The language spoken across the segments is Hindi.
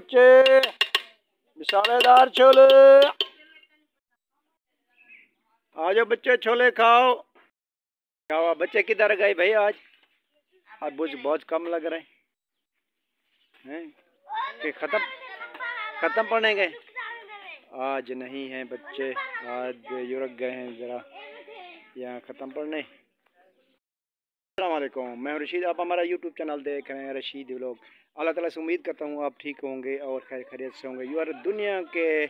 बच्चे, मसालेदार छोले। आ जाओ बच्चे, छोले खाओ। क्या हुआ बच्चे, किधर गए भाई? आज बहुत कम लग रहे हैं कि खत्म पढ़ने गए? आज नहीं है बच्चे, आज यूरोप गए हैं ज़रा यहाँ ख़त्म पढ़ने। अस्सलाम वालेकुम, मैं रशीद। आप हमारा यूट्यूब चैनल देख रहे हैं रशीद व्लॉग। अल्लाह ताला से उम्मीद करता हूँ आप ठीक होंगे और खैर खैरियत से होंगे। यार दुनिया के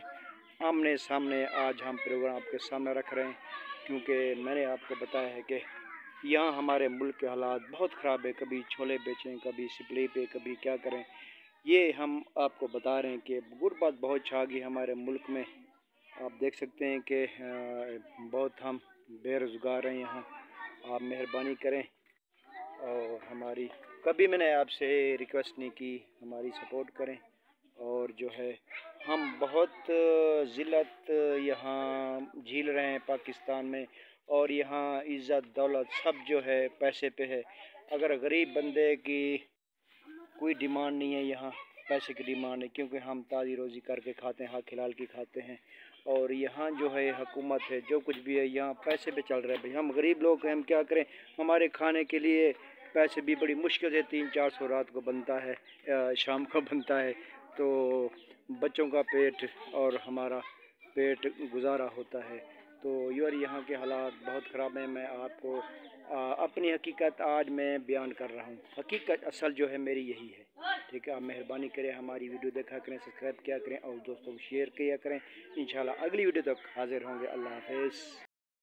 आमने सामने आज हम प्रोग्राम आपके सामने रख रहे हैं, क्योंकि मैंने आपको बताया है कि यहाँ हमारे मुल्क के हालात बहुत ख़राब है। कभी छोले बेचें, कभी सप्लाई पे, कभी क्या करें। ये हम आपको बता रहे हैं कि गुर्बत बहुत छा गई हमारे मुल्क में। आप देख सकते हैं कि बहुत हम बेरोज़गार हैं यहाँ। आप मेहरबानी करें और हमारी, कभी मैंने आपसे रिक्वेस्ट नहीं की, हमारी सपोर्ट करें। और जो है हम बहुत ज़िल्लत यहाँ झेल रहे हैं पाकिस्तान में, और यहाँ इज़्ज़त दौलत सब जो है पैसे पे है। अगर गरीब बंदे की कोई डिमांड नहीं है यहाँ, पैसे की डिमांड है, क्योंकि हम ताज़ी रोज़ी करके खाते हैं, हक हलाल की खाते हैं। और यहाँ जो है हुकूमत है, जो कुछ भी है यहाँ पैसे पे चल रहा है भाई। हम गरीब लोग हैं, हम क्या करें? हमारे खाने के लिए पैसे भी बड़ी मुश्किल से 300-400 रात को बनता है, शाम को बनता है, तो बच्चों का पेट और हमारा पेट गुजारा होता है। तो यार यहाँ के हालात बहुत ख़राब हैं। मैं आपको अपनी हकीकत आज मैं बयान कर रहा हूँ। हकीकत असल जो है मेरी यही है, ठीक है। आप मेहरबानी करें, हमारी वीडियो देखा करें, सब्सक्राइब किया करें और दोस्तों को शेयर किया करें। इंशाल्लाह अगली वीडियो तक हाजिर होंगे। अल्लाह हाफ़िज़।